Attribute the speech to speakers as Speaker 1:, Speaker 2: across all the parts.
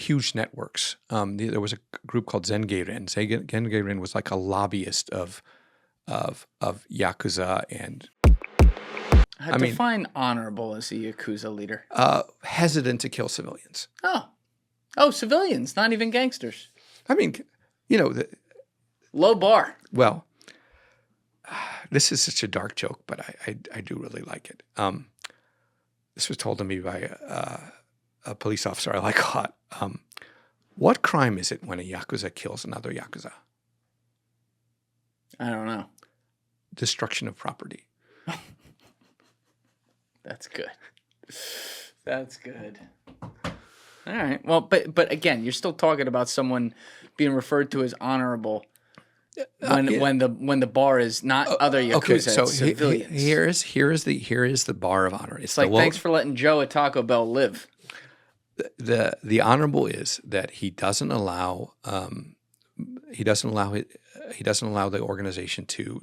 Speaker 1: huge networks. There was a group called Zengeiren. Zengeiren was like a lobbyist of Yakuza and...
Speaker 2: Define honorable as a Yakuza leader.
Speaker 1: Hesitant to kill civilians.
Speaker 2: Oh, civilians, not even gangsters.
Speaker 1: I mean,
Speaker 2: low bar.
Speaker 1: Well, this is such a dark joke, but I do really like it. This was told to me by a police officer I like a lot. What crime is it when a Yakuza kills another Yakuza?
Speaker 2: I don't know.
Speaker 1: Destruction of property.
Speaker 2: That's good. That's good. All right. Well, but again, you're still talking about someone being referred to as honorable when the bar is not other Yakuza,
Speaker 1: okay, so
Speaker 2: it's civilians.
Speaker 1: Here is the bar of honor.
Speaker 2: It's like, thanks for letting Joe at Taco Bell live.
Speaker 1: The honorable is that he doesn't allow the organization to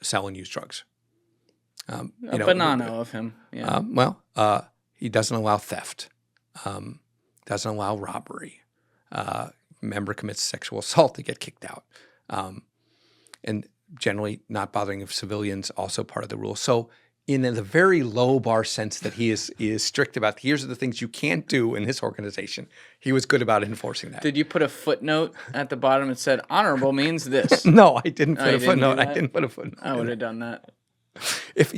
Speaker 1: sell and use drugs.
Speaker 2: Banana of him. Yeah.
Speaker 1: He doesn't allow theft. Doesn't allow robbery. Member commits sexual assault to get kicked out. And generally not bothering of civilians, also part of the rule. So in the very low bar sense that he is strict about, here's the things you can't do in this organization, he was good about enforcing that.
Speaker 2: Did you put a footnote at the bottom that said honorable means this?
Speaker 1: No, I didn't put a footnote. I didn't put a footnote.
Speaker 2: I would have done that.
Speaker 1: If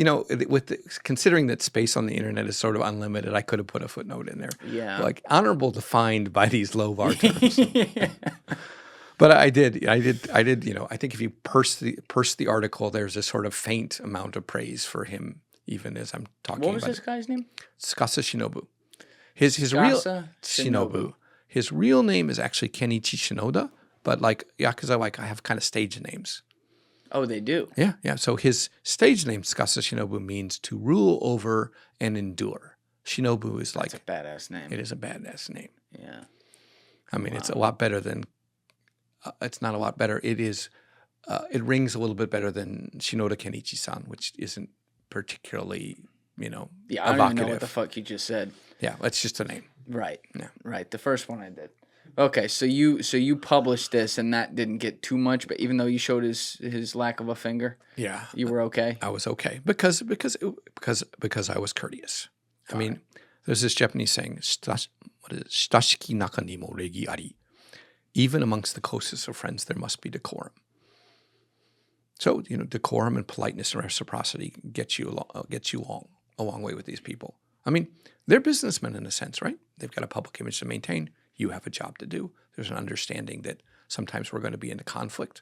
Speaker 1: considering that space on the internet is sort of unlimited, I could have put a footnote in there.
Speaker 2: Yeah,
Speaker 1: like honorable defined by these low bar terms. Yeah. But I did. I think if you purse the article, there's a sort of faint amount of praise for him, even as I'm talking.
Speaker 2: What was
Speaker 1: about
Speaker 2: this guy's name?
Speaker 1: Tsukasa Shinobu. His real Shinobu. His real name is actually Kenichi Shinoda, but like Yakuza, I have kind of stage names.
Speaker 2: Oh, they do?
Speaker 1: Yeah. So his stage name, Tsukasa Shinobu, means to rule over and endure. Shinobu is
Speaker 2: That's a badass name.
Speaker 1: It is a badass name.
Speaker 2: Yeah.
Speaker 1: I mean, It's a lot better than... it's not a lot better. It is... it rings a little bit better than Shinoda Kenichi-san, which isn't particularly,
Speaker 2: Yeah, I don't even know what the fuck you just said.
Speaker 1: Yeah, that's just a name.
Speaker 2: Right.
Speaker 1: Yeah.
Speaker 2: Right. The first one I did. Okay, so you published this and that didn't get too much, but even though you showed his lack of a finger,
Speaker 1: yeah,
Speaker 2: you were okay.
Speaker 1: I was okay because I was courteous. I mean, there's this Japanese saying, "Shitashiki naka ni mo regi ari." Even amongst the closest of friends, there must be decorum. So decorum and politeness and reciprocity gets you a long way with these people. I mean, they're businessmen in a sense, right? They've got a public image to maintain. You have a job to do. There's an understanding that sometimes we're going to be into conflict.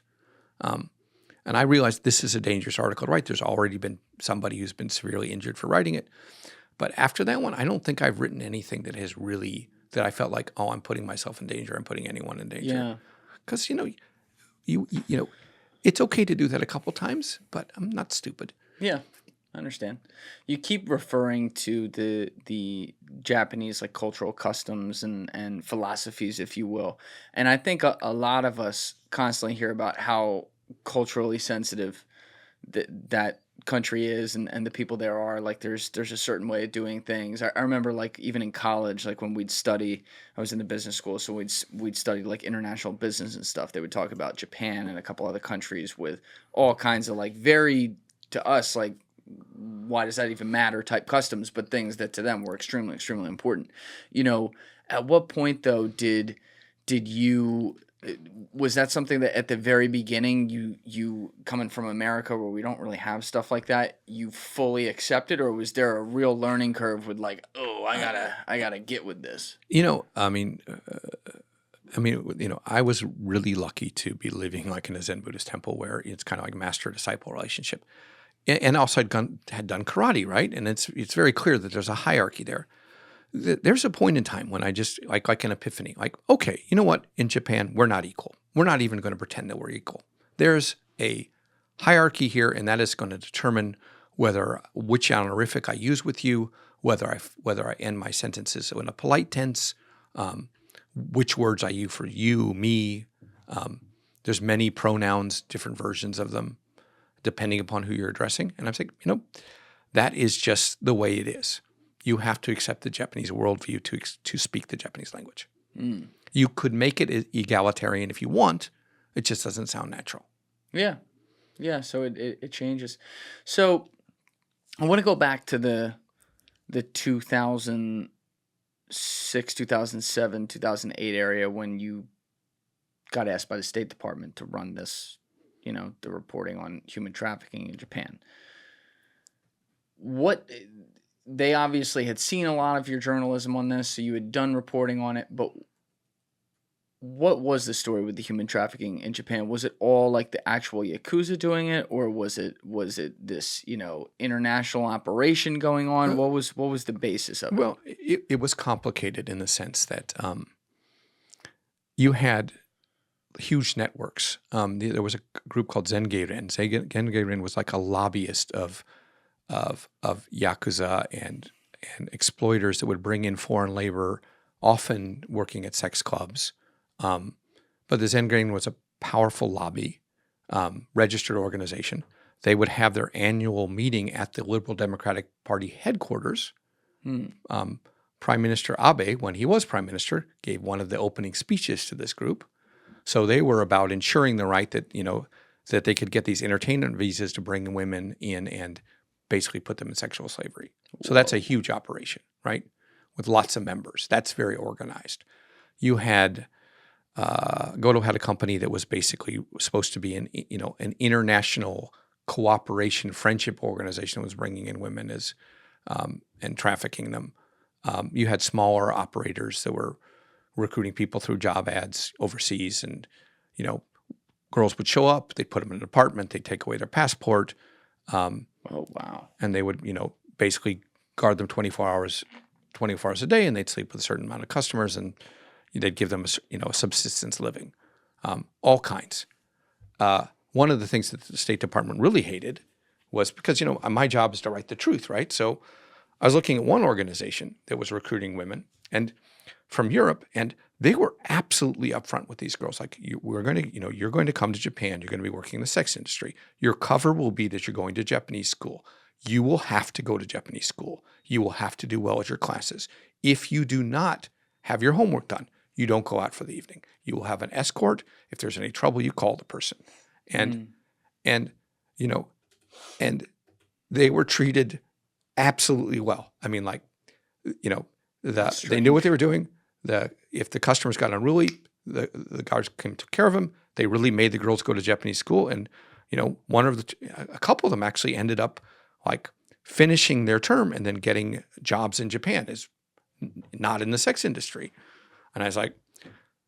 Speaker 1: And I realized this is a dangerous article to write. There's already been somebody who's been severely injured for writing it. But after that one, I don't think I've written anything that has really, that I felt like, oh, I'm putting myself in danger. I'm putting anyone in danger.
Speaker 2: Yeah.
Speaker 1: Because, it's okay to do that a couple times, but I'm not stupid.
Speaker 2: Yeah. I understand. You keep referring to the Japanese cultural customs and philosophies, if you will. And I think a lot of us constantly hear about how culturally sensitive that country is and the people there are. There's a certain way of doing things. I remember even in college, when we'd study, I was in the business school, so we'd study international business and stuff. They would talk about Japan and a couple other countries with all kinds of very, to us, why does that even matter type customs, but things that to them were extremely, extremely important. At what point though did you, was that something that at the very beginning you coming from America where we don't really have stuff like that, you fully accepted, or was there a real learning curve with I gotta get with this?
Speaker 1: I was really lucky to be living in a Zen Buddhist temple where it's kind of like master-disciple relationship. And also had done karate, right? And it's very clear that there's a hierarchy there. There's a point in time when I just, like an epiphany, okay, you know what? In Japan, we're not equal. We're not even going to pretend that we're equal. There's a hierarchy here, and that is going to determine which honorific I use with you, whether I end my sentences in a polite tense, which words I use for you, me. There's many pronouns, different versions of them, depending upon who you're addressing. And I'm saying, that is just the way it is. You have to accept the Japanese worldview to speak the Japanese language. You could make it egalitarian if you want. It just doesn't sound natural.
Speaker 2: Yeah. Yeah. So it changes. So I want to go back to the 2006, 2007, 2008 area when you got asked by the State Department to run this, the reporting on human trafficking in Japan. They obviously had seen a lot of your journalism on this, so you had done reporting on it, but what was the story with the human trafficking in Japan? Was it all like the actual Yakuza doing it, or was it this, international operation going on? What was the basis of it?
Speaker 1: Well, it was complicated in the sense that you had huge networks. There was a group called Zengeiren. Zengeiren was like a lobbyist of Yakuza and exploiters that would bring in foreign labor, often working at sex clubs. But the Zengeiren was a powerful lobby, registered organization. They would have their annual meeting at the Liberal Democratic Party headquarters. Prime Minister Abe, when he was prime minister, gave one of the opening speeches to this group. So they were about ensuring the right that, that they could get these entertainment visas to bring women in and basically put them in sexual slavery. So that's a huge operation, right? With lots of members. That's very organized. You had Goto had a company that was basically supposed to be an international cooperation friendship organization that was bringing in women and trafficking them. You had smaller operators that were recruiting people through job ads overseas, and girls would show up, they'd put them in an apartment, they'd take away their passport.
Speaker 2: Oh wow!
Speaker 1: And they would basically guard them 24 hours a day, and they'd sleep with a certain amount of customers, and they'd give them a subsistence living, all kinds. One of the things that the State Department really hated was because my job is to write the truth, right? So I was looking at one organization that was recruiting women and from Europe, and they were absolutely upfront with these girls. Like, you're going to come to Japan. You're going to be working in the sex industry. Your cover will be that you're going to Japanese school. You will have to go to Japanese school. You will have to do well at your classes. If you do not have your homework done, you don't go out for the evening. You will have an escort. If there's any trouble, you call the person. And they were treated absolutely well. I mean, they knew what they were doing. If the customers got unruly, the guards came and took care of them. They really made the girls go to Japanese school, and a couple of them actually ended up like finishing their term and then getting jobs in Japan, as not in the sex industry. And I was like,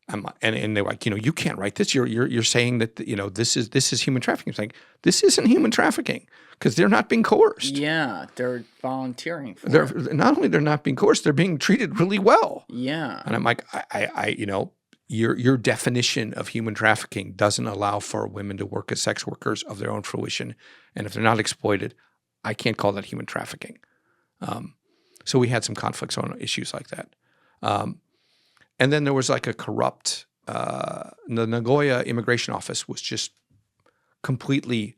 Speaker 1: and they were like, you can't write this. You're saying that this is human trafficking. I'm saying this isn't human trafficking because they're not being coerced.
Speaker 2: Yeah, they're volunteering for
Speaker 1: it. Not only they're not being coerced, they're being treated really well.
Speaker 2: Yeah.
Speaker 1: And I'm like, your definition of human trafficking doesn't allow for women to work as sex workers of their own fruition, and if they're not exploited, I can't call that human trafficking. So we had some conflicts on issues like that. And then there was like a corrupt, the Nagoya immigration office was just completely,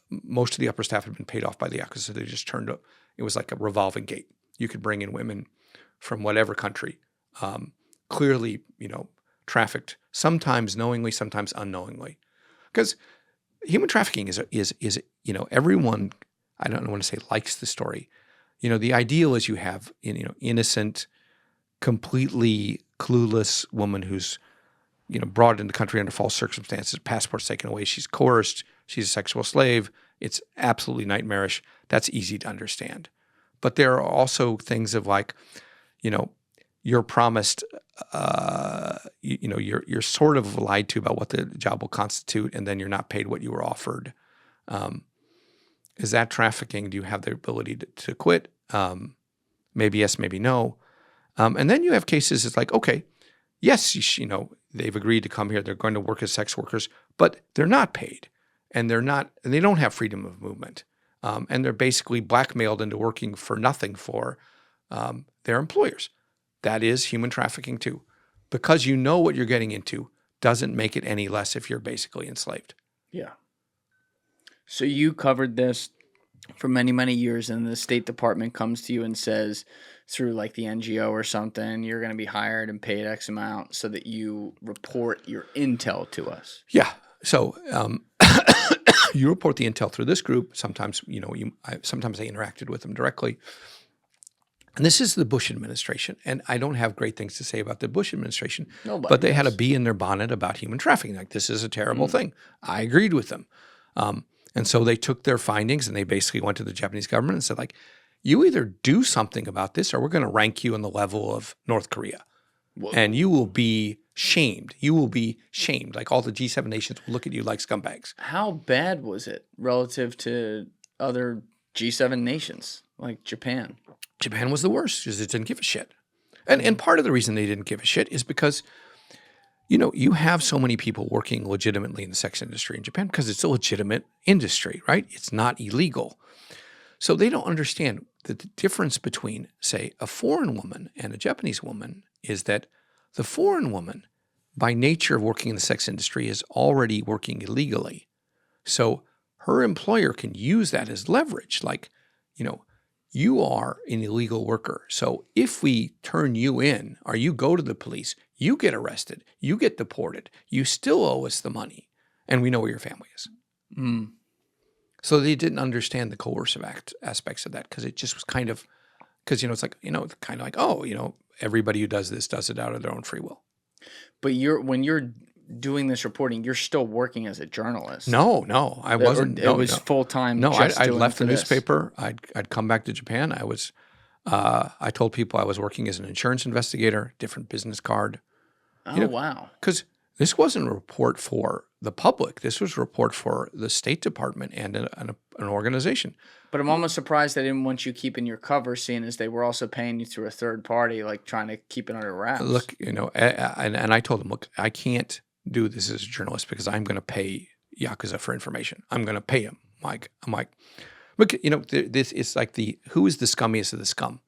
Speaker 1: most of the upper staff had been paid off by the Yakuza. So they just turned up, it was like a revolving gate. You could bring in women from whatever country, clearly, trafficked, sometimes knowingly, sometimes unknowingly. Because human trafficking is everyone, I don't want to say likes the story. The ideal is you have, innocent, completely clueless woman who's, brought into the country under false circumstances, passports taken away, she's coerced, she's a sexual slave. It's absolutely nightmarish. That's easy to understand. But there are also things of like, you're promised, you're sort of lied to about what the job will constitute, and then you're not paid what you were offered. Is that trafficking? Do you have the ability to quit? Maybe yes, maybe no. And then you have cases, it's like, okay, yes, they've agreed to come here. They're going to work as sex workers, but they're not paid, and they don't have freedom of movement. And they're basically blackmailed into working for nothing for their employers. That is human trafficking too. Because you know what you're getting into doesn't make it any less if you're basically enslaved.
Speaker 2: Yeah. So you covered this for many, many years, and the State Department comes to you and says, through like the NGO or something, you're going to be hired and paid X amount so that you report your intel to us.
Speaker 1: Yeah. So you report the intel through this group. Sometimes, sometimes I interacted with them directly. And this is the Bush administration. And I don't have great things to say about the Bush administration.
Speaker 2: Nobody
Speaker 1: but they had a
Speaker 2: does.
Speaker 1: bee in their bonnet about human trafficking. Like, this is a terrible thing. I agreed with them. And so they took their findings and they basically went to the Japanese government and said, like, you either do something about this or we're going to rank you on the level of North Korea.
Speaker 2: Whoa.
Speaker 1: And you will be shamed. You will be shamed. Like, all the G7 nations will look at you like scumbags.
Speaker 2: How bad was it relative to other G7 nations like Japan?
Speaker 1: Japan was the worst because it didn't give a shit. And part of the reason they didn't give a shit is because, you have so many people working legitimately in the sex industry in Japan because it's a legitimate industry, right? It's not illegal. So they don't understand that the difference between, say, a foreign woman and a Japanese woman is that the foreign woman, by nature of working in the sex industry, is already working illegally. So her employer can use that as leverage. Like, you are an illegal worker. So if we turn you in or you go to the police, you get arrested, you get deported, you still owe us the money, and we know where your family is.
Speaker 2: Mm.
Speaker 1: So they didn't understand the coercive aspects of that because it just was kind of, because, it's like, kind of like, everybody who does this does it out of their own free will.
Speaker 2: But when you're doing this reporting, you're still working as a journalist.
Speaker 1: No, I wasn't.
Speaker 2: It was full-time.
Speaker 1: No, I left the
Speaker 2: this.
Speaker 1: newspaper. I'd come back to Japan. I told people I was working as an insurance investigator, different business card.
Speaker 2: Oh, wow.
Speaker 1: Because this wasn't a report for the public. This was a report for the State Department and an organization.
Speaker 2: But I'm almost surprised they didn't want you keeping your cover, seeing as they were also paying you through a third party, like trying to keep it under wraps.
Speaker 1: Look, and I told them, look, I can't do this as a journalist because I'm going to pay Yakuza for information. I'm going to pay him. I'm like, look, this is like who is the scummiest of the scum?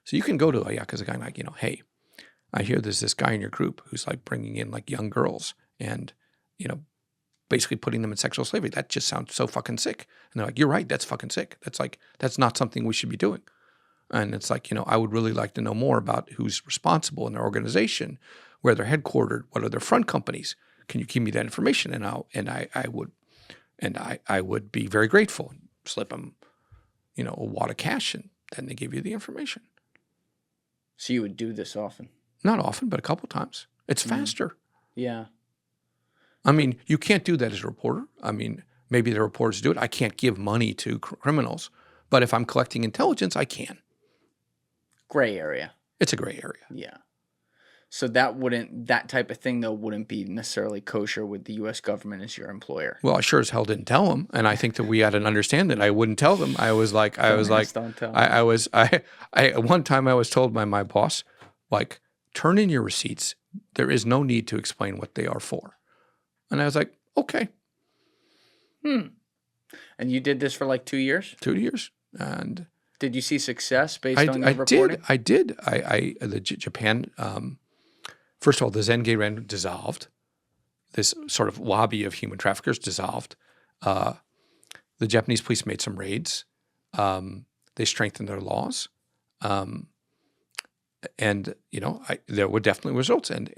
Speaker 1: So you can go to a Yakuza guy and like, hey, I hear there's this guy in your group who's like bringing in like young girls and, basically putting them in sexual slavery. That just sounds so fucking sick. And they're like, you're right. That's fucking sick. That's not something we should be doing. And it's like, I would really like to know more about who's responsible in their organization, where they're headquartered, what are their front companies. Can you give me that information? And I would be very grateful. Slip them, a wad of cash, and then they give you the information.
Speaker 2: So you would do this often?
Speaker 1: Not often, but a couple times. It's faster.
Speaker 2: Yeah.
Speaker 1: I mean, you can't do that as a reporter. I mean, maybe the reporters do it. I can't give money to criminals, but if I'm collecting intelligence, I can.
Speaker 2: Gray area.
Speaker 1: It's a gray area.
Speaker 2: Yeah. So that type of thing though wouldn't be necessarily kosher with the U.S. government as your employer.
Speaker 1: Well, I sure as hell didn't tell them, and I think that we had an understanding. I wouldn't tell them. One time I was told by my boss, like, turn in your receipts. There is no need to explain what they are for. And I was like, okay.
Speaker 2: And you did this for like 2 years?
Speaker 1: 2 years. And
Speaker 2: did you see success based on your reporting?
Speaker 1: I did. Japan, first of all, the Zen-Geiren dissolved. This sort of lobby of human traffickers dissolved. The Japanese police made some raids. They strengthened their laws. And, there were definitely results. And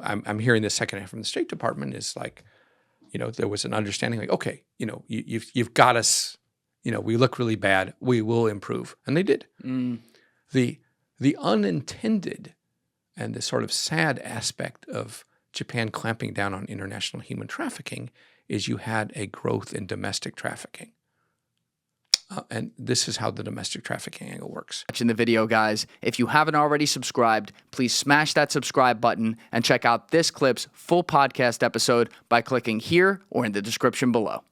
Speaker 1: I'm hearing the second half from the State Department is like, there was an understanding like, okay, you've got us, we look really bad. We will improve. And they did. The unintended and the sort of sad aspect of Japan clamping down on international human trafficking is you had a growth in domestic trafficking. And this is how the domestic trafficking angle works.
Speaker 2: Watching the video, guys. If you haven't already subscribed, please smash that subscribe button and check out this clip's full podcast episode by clicking here or in the description below.